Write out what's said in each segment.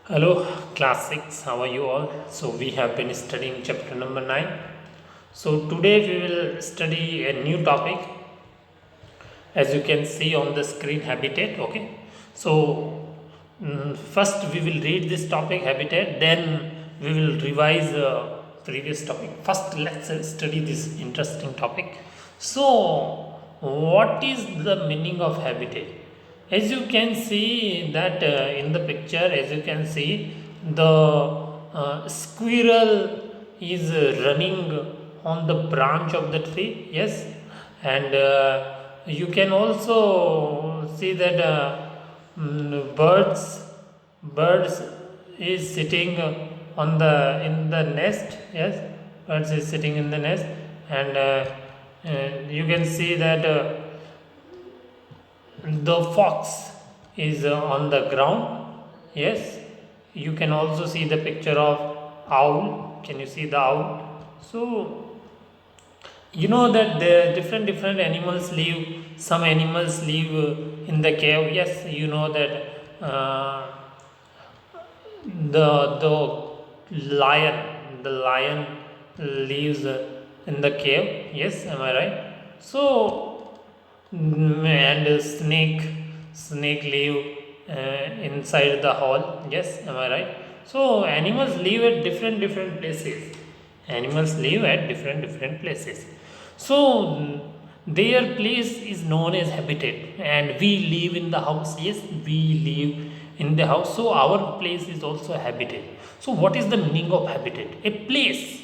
Hello, class 6, how are you all? So, we have been studying chapter number 9. So, today we will study a new topic as you can see on the screen habitat. Okay, so first we will read this topic habitat, then we will revise previous topic. First, let's study this interesting topic. So, what is the meaning of habitat? As you can see that in the picture, as you can see, the squirrel is running on the branch of the tree. Yes, and you can also see that birds is sitting on the in the nest. Yes, birds is sitting in the nest, and you can see that. The fox is on the ground. Yes, you can also see the picture of owl. Can you see the owl? So you know that the different animals live. Some animals live in the cave. Yes, you know that the lion lives in the cave. Yes, am I right? So and snake live inside the hall. Yes, am I right? So animals live at different places. Animals live at different places. So their place is known as habitat, and we live in the house. Yes, we live in the house, so our place is also habitat. So what is the meaning of habitat? A place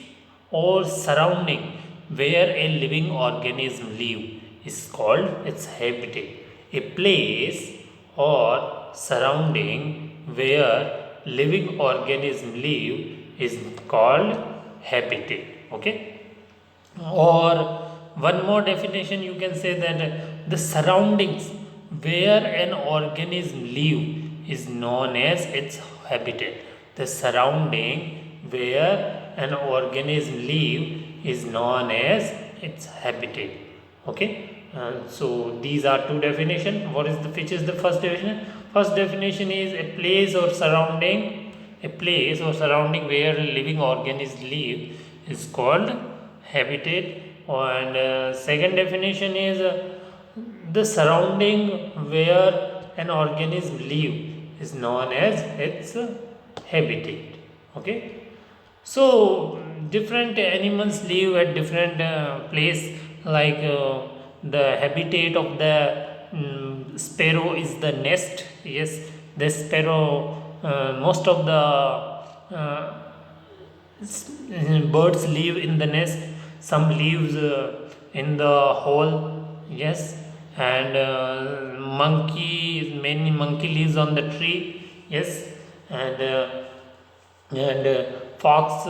or surrounding where a living organism live is called its habitat. A place or surrounding where living organism live is called habitat. Okay, or one more definition, you can say that the surroundings where an organism live is known as its habitat. The surrounding where an organism live is known as its habitat. Okay, so these are two definition. What is the which is the first definition? First definition is a place or surrounding, a place or surrounding where a living organism live is called habitat. And second definition is the surrounding where an organism live is known as its habitat. Okay, so different animals live at different place. Like the habitat of the sparrow is the nest. Yes, the sparrow, most of the birds live in the nest. Some lives in the hole. Yes, and many monkey lives on the tree. Yes, and fox,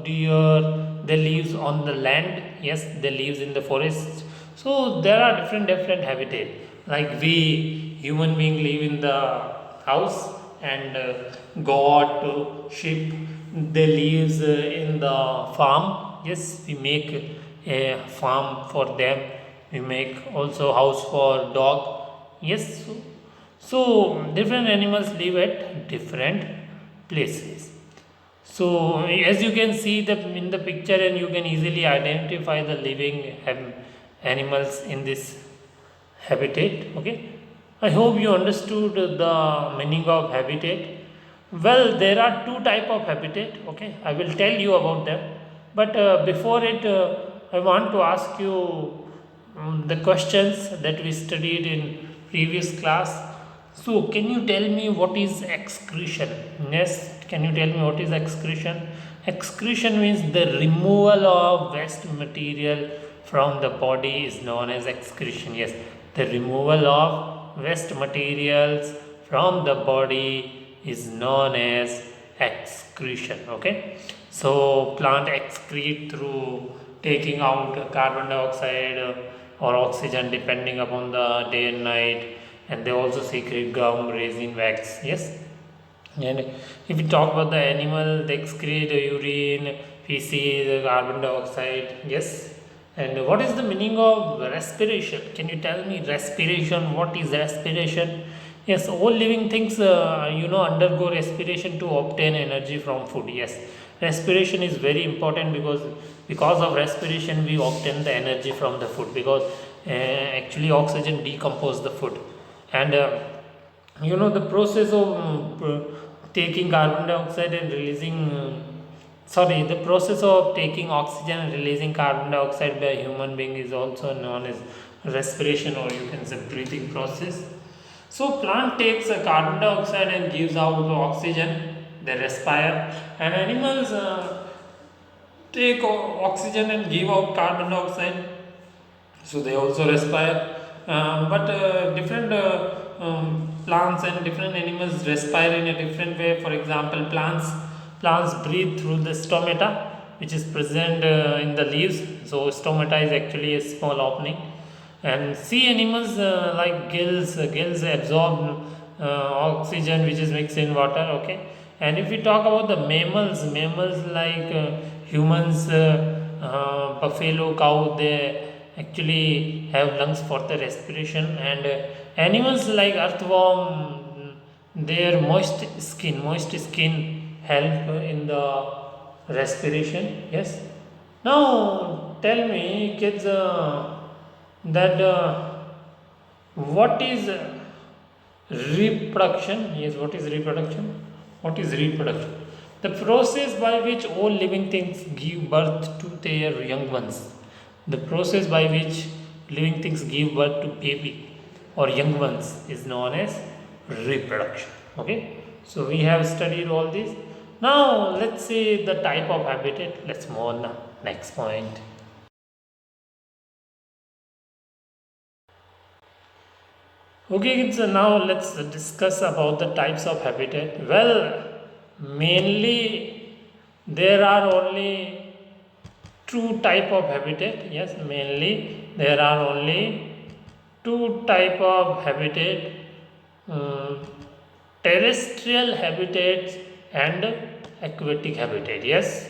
deer, they lives on the land. Yes, they lives in the forest. So there are different habitat. Like we human being live in the house, and goat, sheep, they lives in the farm. Yes, we make a farm for them. We make also house for dog. Yes, so different animals live at different places. So as you can see the in the picture, and you can easily identify the living animals in this habitat. Okay, I hope you understood the meaning of habitat. Well, there are two type of habitat. Okay, I will tell you about them. But before it, I want to ask you the questions that we studied in previous class. So, can you tell me what is excretion? Next, can you tell me what is excretion? Excretion means the removal of waste material from the body is known as excretion. Yes, the removal of waste materials from the body is known as excretion. Okay, so plant excrete through taking out carbon dioxide or oxygen depending upon the day and night, and they also secrete gum, resin, wax. Yes, and if we talk about the animal, they excrete urine, feces, carbon dioxide. Yes, and what is the meaning of respiration? Can you tell me respiration? What is respiration? Yes, all living things undergo respiration to obtain energy from food. Yes, respiration is very important because of respiration we obtain the energy from the food, because actually oxygen decompose the food. And the process of taking carbon dioxide and releasing sorry, the process of taking oxygen and releasing carbon dioxide by a human being is also known as respiration, or you can say breathing process. So plant takes a carbon dioxide and gives out oxygen. They respire, and animals take oxygen and give out carbon dioxide. So they also respire. But different plants and different animals respire in a different way. For example, plants breathe through the stomata, which is present in the leaves. So stomata is actually a small opening. And sea animals like gills absorb oxygen which is mixed in water. Okay. And if we talk about the mammals like humans, buffalo, cow, they actually have lungs for the respiration. And animals like earthworm, their moist skin help in the respiration. Yes. Now tell me, kids, that what is reproduction? Yes, what is reproduction? What is reproduction? The process by which all living things give birth to their young ones. The process by which living things give birth to baby or young ones is known as reproduction. Okay, so we have studied all this. Now let's see the type of habitat. Let's move on now. Next point. Okay, kids, so now let's discuss about the types of habitat. Well, mainly there are only two type of habitat. Yes, mainly there are only two type of habitat: um, terrestrial habitats and aquatic habitat. Yes,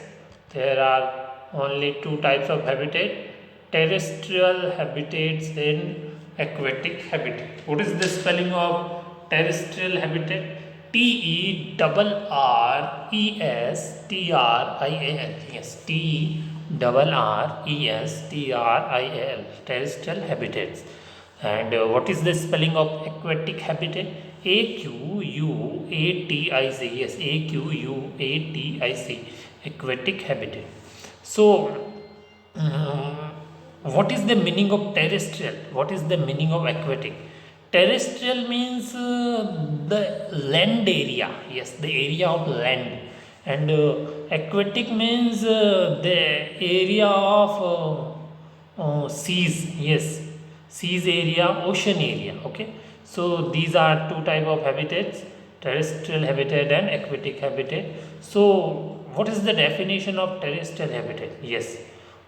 there are only two types of habitat: terrestrial habitats and aquatic habitat. What is the spelling of terrestrial habitat? TERRESTRIAL. Yes, TERRESTRIAL. Terrestrial habitats. And what is the spelling of aquatic habitat? AQUATIC. Yes, AQUATIC. Aquatic habitat. So, what is the meaning of terrestrial? What is the meaning of aquatic? Terrestrial means the land area. Yes, the area of land. And aquatic means the area of seas. Yes, seas area, ocean area. Okay, so these are two type of habitats: terrestrial habitat and aquatic habitat. So what is the definition of terrestrial habitat? Yes,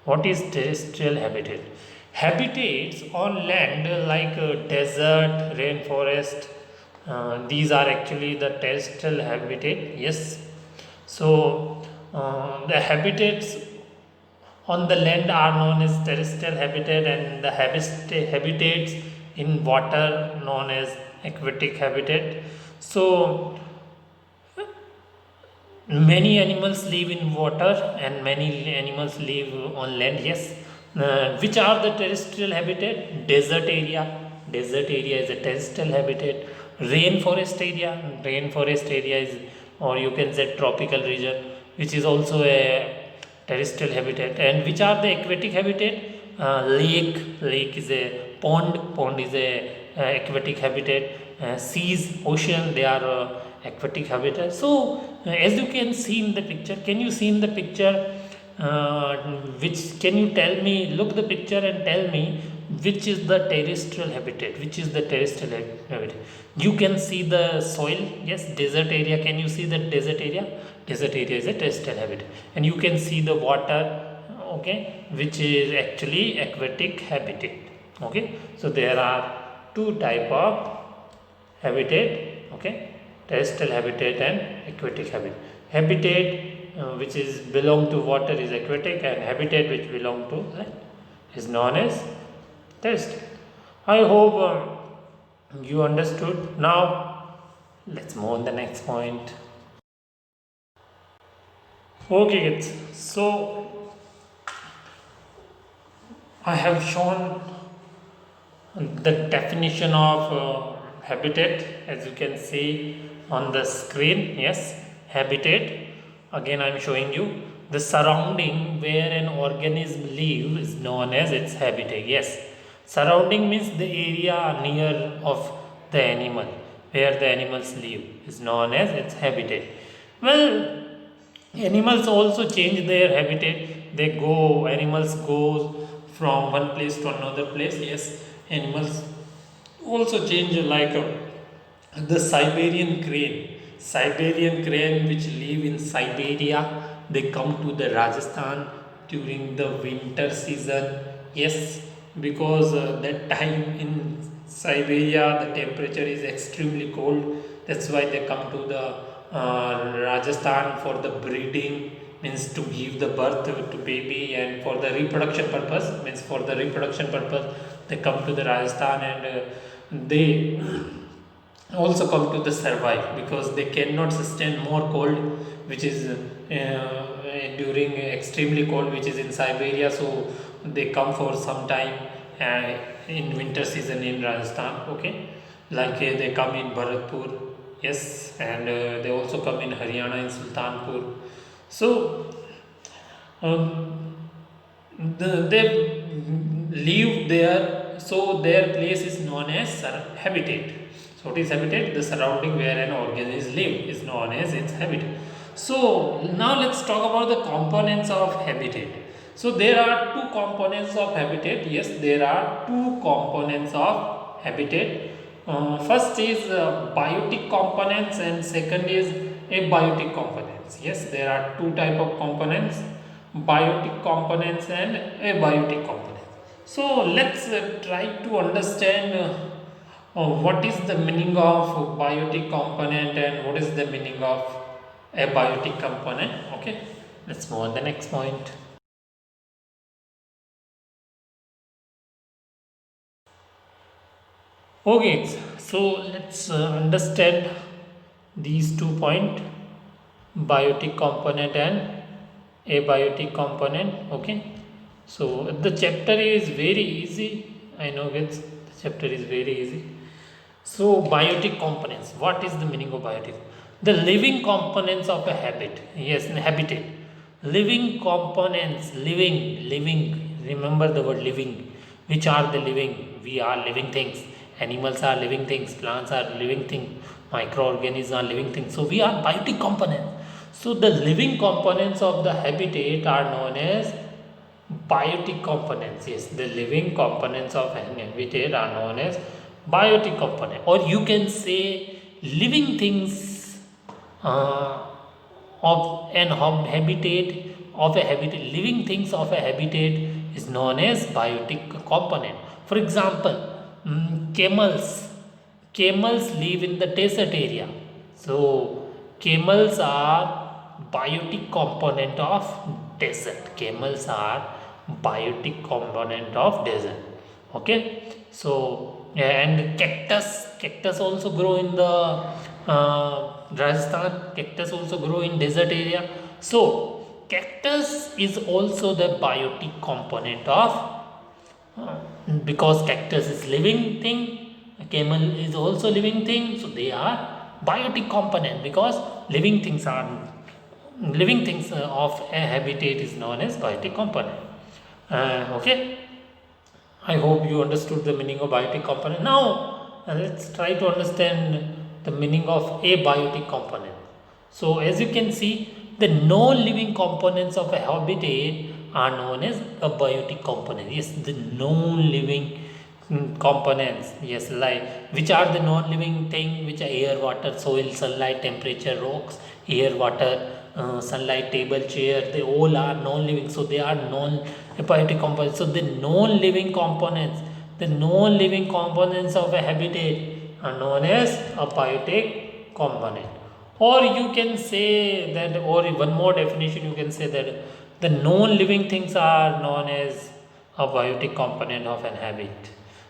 what is terrestrial habitat? Habitats on land like desert, rainforest, these are actually the terrestrial habitat. Yes, so the habitats on the land are known as terrestrial habitat, and the habitats in water known as aquatic habitat. So many animals live in water and many animals live on land. Yes, which are the terrestrial habitat? Desert area is a terrestrial habitat. Rainforest area is, or you can say tropical region, which is also a terrestrial habitat. And which are the aquatic habitat? Lake is a pond is a aquatic habitat. Seas, ocean, they are aquatic habitat. So as you can see in the picture, can you see in the picture, which, can you tell me, look the picture and tell me which is the terrestrial habitat? Which is the terrestrial habitat? You can see the soil. Yes, desert area. Can you see the desert area? Desert area is a terrestrial habitat. And you can see the water. Okay, which is actually aquatic habitat. Okay, so there are two type of habitat. Okay, terrestrial habitat and aquatic habitat which is belong to water is aquatic, and habitat which belong to land is known as terrestrial. I hope You understood? Now let's move on the next point. Okay, kids. So I have shown the definition of habitat, as you can see on the screen. Yes, habitat. Again, I am showing you the surrounding where an organism live is known as its habitat. Yes, surrounding means the area near of the animal where the animals live is known as its habitat. Well, animals also change their habitat. They go, animals go from one place to another place. Yes, animals also change, like the Siberian crane which live in Siberia, they come to the Rajasthan during the winter season. Yes, because that time in Siberia the temperature is extremely cold. That's why they come to the Rajasthan for the breeding, means to give the birth to baby, and for the reproduction purpose, means for the reproduction purpose they come to the Rajasthan, and they also come to the survive because they cannot sustain more cold, which is during extremely cold which is in Siberia. So they come for some time in winter season in Rajasthan. Okay, like they come in Bharatpur. Yes, and they also come in Haryana in Sultanpur. So um, they live there, so their place is known as habitat. So what is habitat? The surrounding where an organism live is known as its habitat. So now let's talk about the components of habitat. So there are two components of habitat. Yes, there are two components of habitat. First is biotic components and second is abiotic components. Yes, there are two type of components, biotic components and abiotic components. So let's try to understand what is the meaning of biotic component and what is the meaning of abiotic component. Okay, let's move on the next point. Okay, so let's understand these 2 points, biotic component and abiotic component. Okay, so the chapter is very easy. I know it's the chapter is very easy. So biotic components, what is the meaning of biotic? The living components of a habit. Yes, habitat. Living components, living. Remember the word living. Which are the living? We are living things. Animals are living things. Plants are living things. Microorganisms are living things. So we are biotic components. So the living components of the habitat are known as biotic components. Yes, the living components of an habitat are known as biotic component, or you can say living things uh, of an habitat, living things of a habitat is known as biotic component. For example, camels live in the desert area, so camels are biotic component of desert. Camels are biotic component of desert. Okay, so and cactus also grow in the Rajasthan. Cactus also grow in desert area. So cactus is also the biotic component of, because cactus is living thing, camel is also living thing, so they are biotic component because living things of a habitat is known as biotic component. Okay, I hope you understood the meaning of biotic component. Now, let's try to understand the meaning of abiotic component. So, as you can see, the non-living components of a habitat are known as abiotic component. Yes, the non-living components. Yes, like which are the non-living thing, which are air, water, soil, sunlight, temperature, rocks, air, water, sunlight, table, chair. They all are non-living. So they are non-abiotic components. So the non-living components of a habitat are known as abiotic component. Or you can say that, or one more definition, you can say that the non-living things are known as a biotic component of an habit,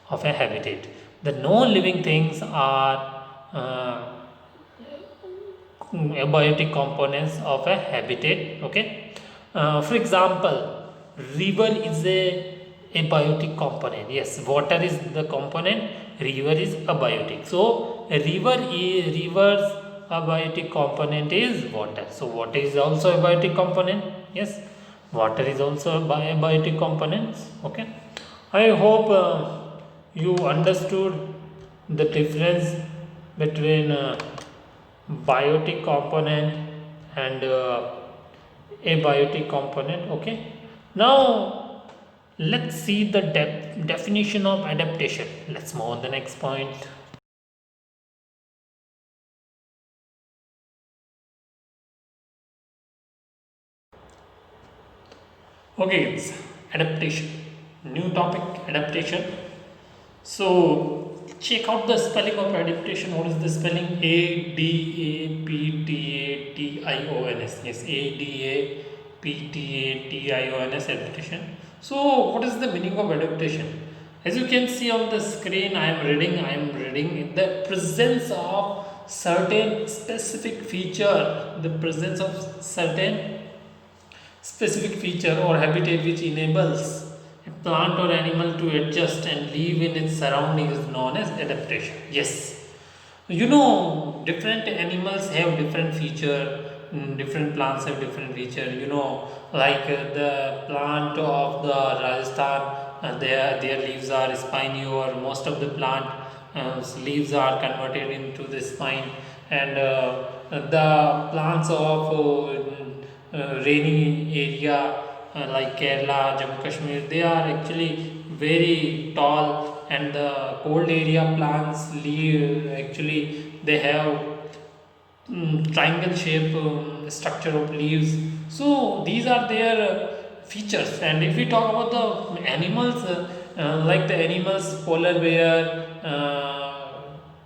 of a habitat. The non-living things are uh, abiotic components of a habitat. Okay, for example, river is a abiotic component. Yes, water is the component, river is abiotic. So a river's abiotic component is water. So water is also abiotic component. Yes, water is also a abiotic component. Okay, I hope you understood the difference between biotic component and abiotic component. Okay, now let's see the definition of adaptation. Let's move on the next point. Okay, it's adaptation, new topic, adaptation. So check out the spelling of adaptation. What is the spelling? Adaptation. Yes, Adaptation. Adaptation. So what is the meaning of adaptation? As you can see on the screen, I am reading the presence of certain specific feature, the presence of certain specific feature or habitat which enables a plant or animal to adjust and live in its surrounding is known as adaptation. Yes, you know, different animals have different feature, different plants have different feature. You know, like the plant of the Rajasthan, their leaves are spiny, or most of the plant leaves are converted into the spine, and the plants of rainy area like Kerala, Jammu Kashmir, they are actually very tall, and the cold area plants leave actually they have triangle shape structure of leaves. So these are their features. And if we talk about the animals, like the animals, polar bear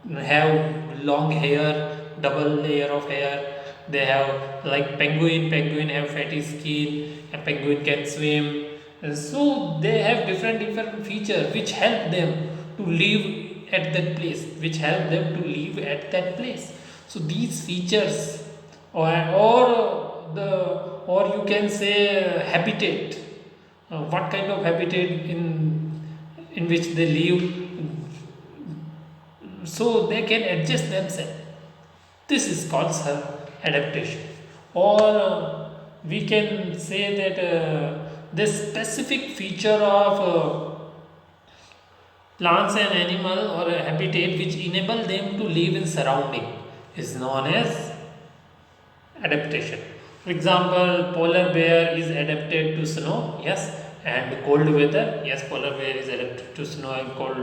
have long hair, double layer of hair. They have like penguin have fatty skin, and penguin can swim. And so they have different features which help them to live at that place, which help them to live at that place. So these features, or you can say habitat, what kind of habitat in which they live, so they can adjust themselves. This is called adaptation. Or we can say that this specific feature of plants and animal or a habitat which enable them to live in surrounding is known as adaptation. For example, polar bear is adapted to snow, yes, and cold weather. Yes, polar bear is adapted to snow and cold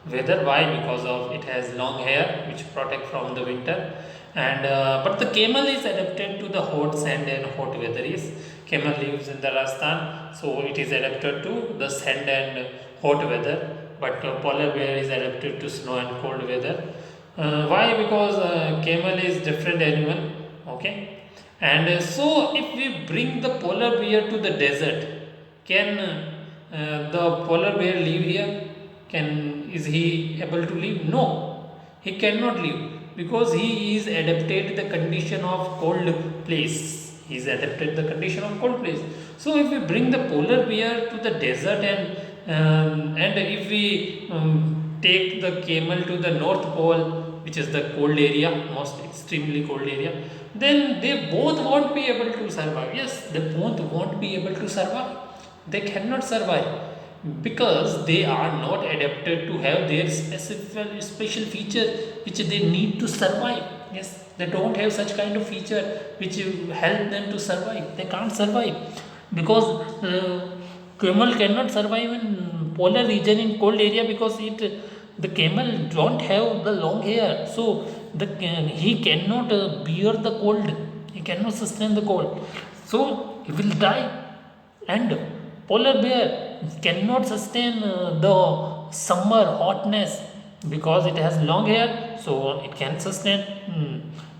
weather. Why? Because of it has long hair which protect from the winter. And but the camel is adapted to the hot sand and hot weather. Yes, camel lives in the Rajasthan, so it is adapted to the sand and hot weather. But polar bear is adapted to snow and cold weather. Why? Because camel is different animal. Okay, and so if we bring the polar bear to the desert, can the polar bear live here? Can is he able to live? No, he cannot live because he is adapted the condition of cold place. He is adapted the condition of cold place. So if we bring the polar bear to the desert, and if we take the camel to the north pole, which is the cold area, most extremely cold area, then they both won't be able to survive. Yes, they both won't be able to survive. They cannot survive because they are not adapted to have their special feature which they need to survive. Yes, they don't have such kind of feature which help them to survive. They can't survive because camel cannot survive in polar region in cold area because it the camel don't have the long hair, so he cannot bear the cold, he cannot sustain the cold, so he will die. And polar bear cannot sustain the summer hotness because it has long hair, so it can sustain,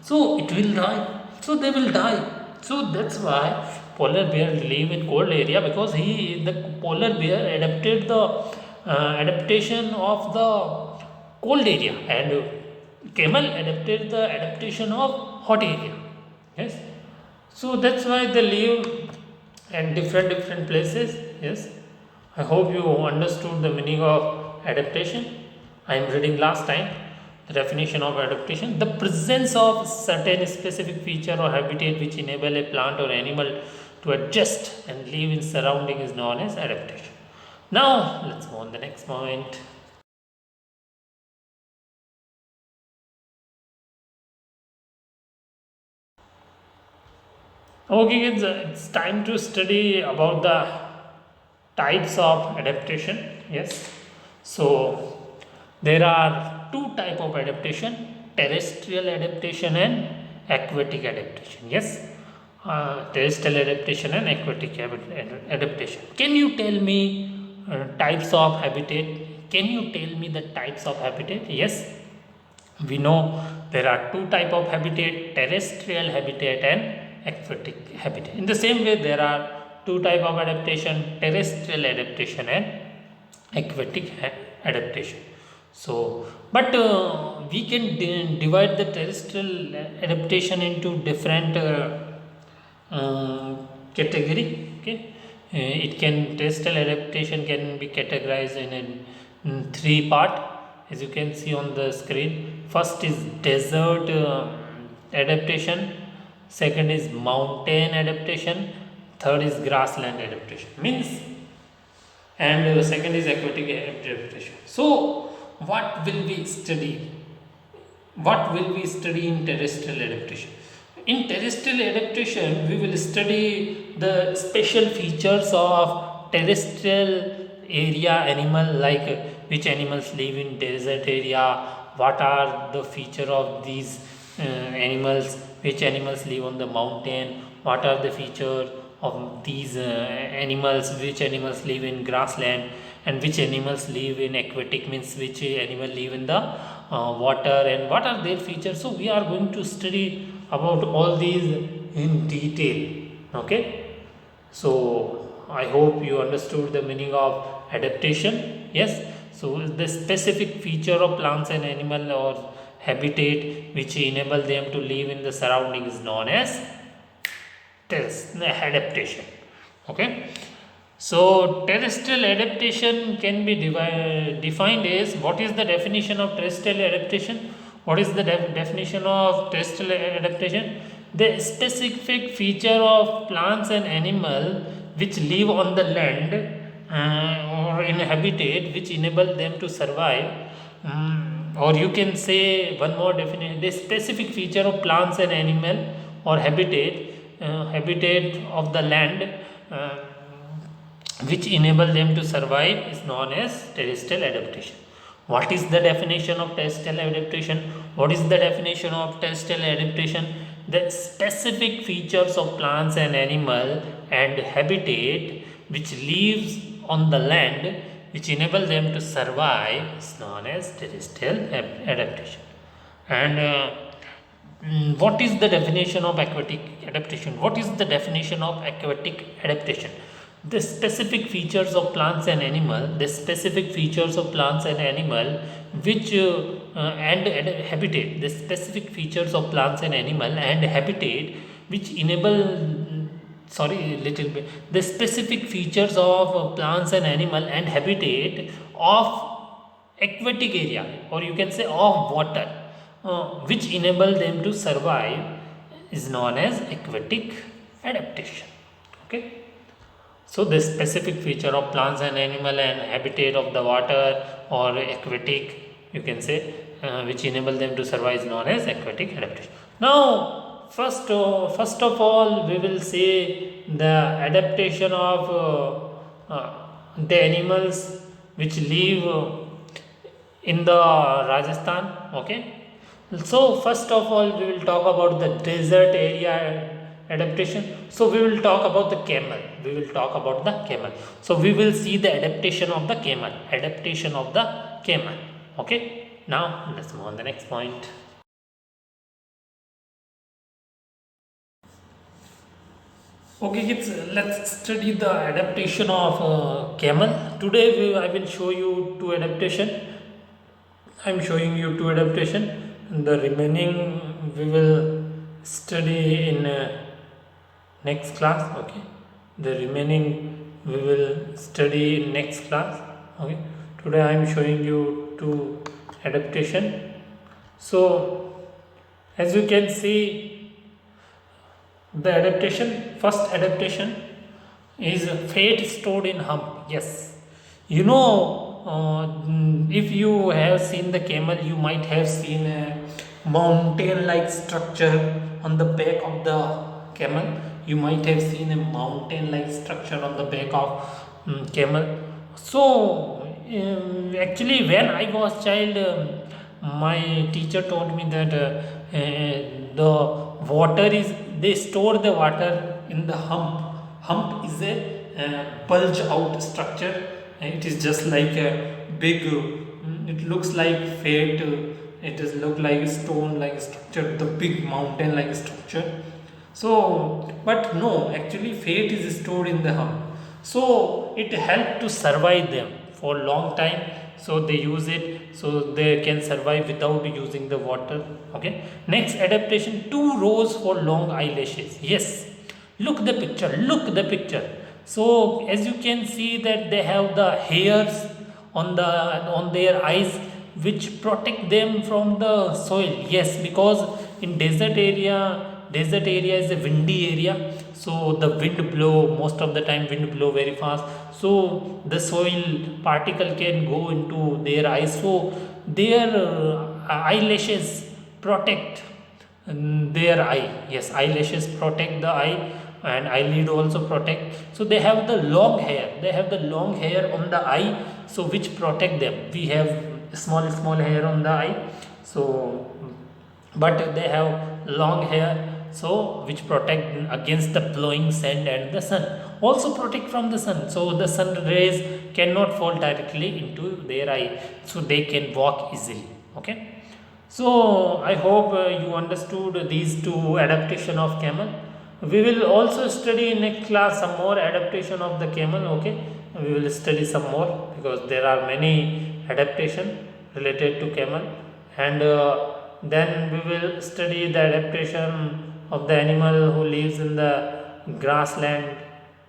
so it will die, so they will die. So that's why polar bear live in cold area, because the polar bear adapted the adaptation of the cold area, and camel adapted the adaptation of hot area. Yes, so that's why they live at different places. Yes, I hope you understood the meaning of adaptation. I am reading last time the definition of adaptation: the presence of certain specific feature or habitat which enable a plant or animal to adjust and live in surrounding is known as adaptation. Now let's go on the next point. Okay, kids, it's time to study about the types of adaptation. Yes, so there are two type of adaptation: terrestrial adaptation and aquatic adaptation. Yes, terrestrial adaptation and aquatic adaptation. Can you tell me types of habitat? Can you tell me the types of habitat? Yes, we know there are two type of habitat: terrestrial habitat and aquatic habitat. In the same way, there are two type of adaptation: terrestrial adaptation and aquatic adaptation. So but we can divide the terrestrial adaptation into different category. Okay, it can terrestrial adaptation can be categorized in three part, as you can see on the screen. First is desert adaptation, second is mountain adaptation, third is grassland adaptation, means, and second is aquatic adaptation. So what will we study? What will we study in terrestrial adaptation? In terrestrial adaptation, we will study the special features of terrestrial area animal, like which animals live in desert area, what are the feature of these animals, which animals live on the mountain, what are the feature of these animals, which animals live in grassland, and which animals live in aquatic, means which animal live in the water, and what are their features. So we are going to study about all these in detail. Okay, so I hope you understood the meaning of adaptation. Yes, so the specific feature of plants and animal or habitat which enable them to live in the surrounding is known as adaptation. Okay, so terrestrial adaptation can be defined as, what is the definition of terrestrial adaptation? What is the definition of terrestrial adaptation? The specific feature of plants and animal which live on the land or in a habitat which enable them to survive. Or you can say one more definition: the specific feature of plants and animal or habitat of the land uh, which enable them to survive is known as terrestrial adaptation. What is the definition of terrestrial adaptation? What is the definition of terrestrial adaptation? The specific features of plants and animal and habitat which lives on the land which enable them to survive is known as terrestrial adaptation. And what is the definition of aquatic adaptation? What is the definition of aquatic adaptation? The specific features of plants and animal, the specific features of plants and animal which and habitat, the specific features of plants and animal and habitat which enable, sorry, little bit, the specific features of plants and animal and habitat of aquatic area, or you can say of water, which enable them to survive is known as aquatic adaptation. Okay, so the specific feature of plants and animal and habitat of the water or aquatic, you can say, which enable them to survive is known as aquatic adaptation. Now first of all we will say the adaptation of the animals which live in the Rajasthan. Okay, so first of all we will talk about the desert area adaptation. So we will talk about the camel. We will talk about the camel. So we will see the adaptation of the camel. Adaptation of the camel. Okay. Now let's move on the next point. Okay, kids, let's study the adaptation of camel. Today I will show you two adaptation. I'm showing you two adaptation, and the remaining we will study in next class. Okay, the remaining we will study in next class. Okay, today I am showing you two adaptation. So as you can see, the adaptation, first adaptation is fate stored in hump. Yes, you know, if you have seen the camel, you might have seen a mountain like structure on the back of the camel. You might have seen a mountain like structure on the back of camel. So actually when I was child, my teacher told me that the water is, they store the water in the hump is a bulge out structure, and it is just like a big it looks like fate, it does look like a stone like structure, the big mountain like structure. So but no, actually fate is stored in the hump, so it helped to survive them for long time. So they use it so they can survive without using the water. Okay, next adaptation, two rows for long eyelashes. Yes, look the picture. So as you can see that they have the hairs on the on their eyes which protect them from the soil. Yes, because in desert area is a windy area, so the wind blow, most of the time wind blow very fast, so the soil particle can go into their eyes, so their eyelashes protect their eye. Yes, eyelashes protect the eye, and eyelid also protect. So they have the long hair, they have the long hair on the eye, so which protect them. We have small hair on the eye, so but they have long hair, so which protect against the blowing sand and the sun, also protect from the sun, so the sun rays cannot fall directly into their eye, so they can walk easily. Okay, so I hope you understood these two adaptation of camel. We will also study in next class some more adaptation of the camel. Okay, we will study some more because there are many adaptation related to camel, and then we will study the adaptation of the animal who lives in the grassland.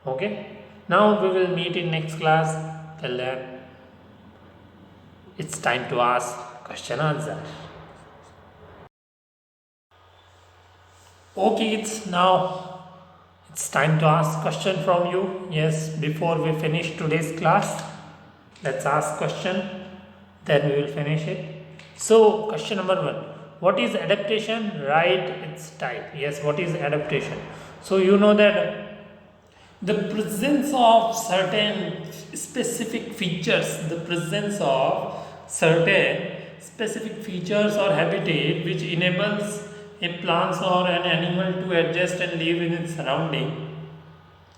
Okay, now we will meet in next class. Till then, it's time to ask question answer. Okay, it's now it's time to ask question from you. Yes, before we finish today's class, let's ask question, then we will finish it. So question number one, what is adaptation? Write its type. Yes, what is adaptation? So you know that the presence of certain specific features, the presence of certain specific features or habitat which enables a plant or an animal to adjust and live in its surrounding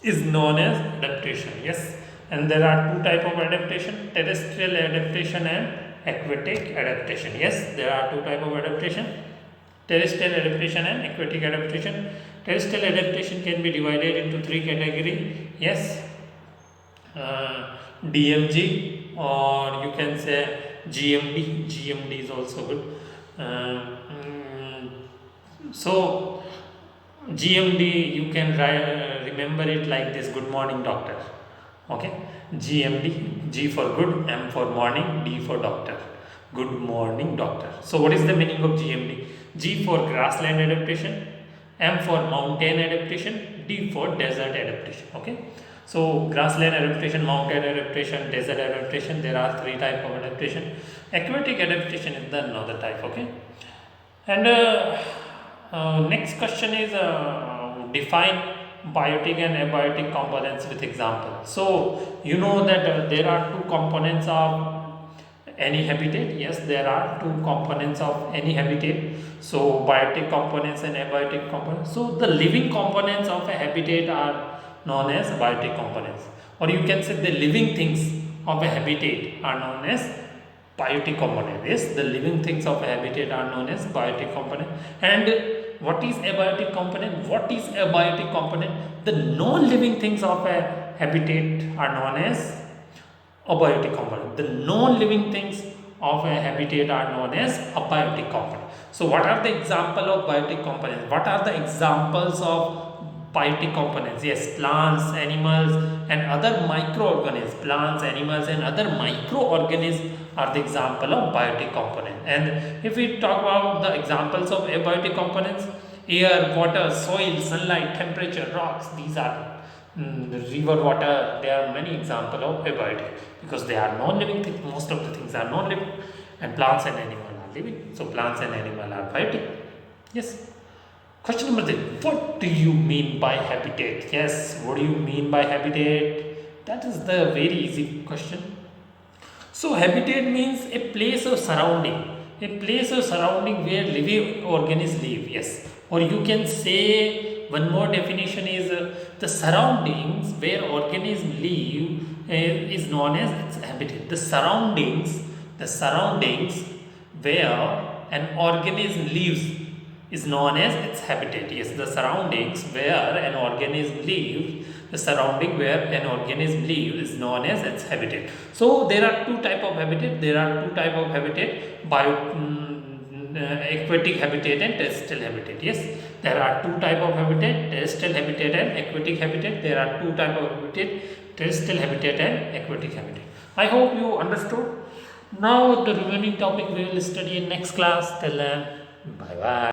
is known as adaptation. Yes, and there are two type of adaptation: terrestrial adaptation and aquatic adaptation. Yes, there are two type of adaptation: terrestrial adaptation and aquatic adaptation. Terrestrial adaptation can be divided into three categories. Yes, DMG, or you can say GMD. GMD is also good. So GMD, you can remember it like this: good morning doctor. Okay, GMD, G for good, M for morning, D for doctor. Good morning doctor. So what is the meaning of GMD? G for grassland adaptation, M for mountain adaptation, D for desert adaptation. Okay, so grassland adaptation, mountain adaptation, desert adaptation, there are three type of adaptation. Aquatic adaptation is the another type. Okay, and next question is define biotic and abiotic components with example. So you know that there are two components of any habitat. Yes, there are two components of any habitat. So biotic components and abiotic components. So the living components of a habitat are known as biotic components, or you can say the living things of a habitat are known as biotic component. Yes, the living things of a habitat are known as biotic component. And what is abiotic component? What is a biotic component? The non-living things of a habitat are known as abiotic component. The non-living things of a habitat are known as abiotic component. So what are the example of biotic components? What are the examples of biotic components? Yes, plants, animals and other microorganisms. Plants, animals and other microorganisms are the example of biotic components. And if we talk about the examples of abiotic components, air, water, soil, sunlight, temperature, rocks, these are river water. There are many examples of abiotic because they are non-living things. Most of the things are non-living, and plants and animals are living. So plants and animals are biotic. Yes. Question number 3. What do you mean by habitat? Yes, what do you mean by habitat? That is the very easy question. So habitat means a place of surrounding. A place of surrounding where living organisms live. Yes. Or you can say one more definition is the surroundings where organisms live is known as its habitat. The surroundings where an organism lives is known as its habitat. Yes, the surroundings where an organism lives, the surrounding where an organism lives is known as its habitat. So there are two type of habitat. Aquatic habitat and terrestrial habitat. Yes, there are two type of habitat: terrestrial habitat and aquatic habitat. There are two type of habitat: terrestrial habitat and aquatic habitat. I hope you understood. Now the remaining topic we will study in next class. Till then, bye bye.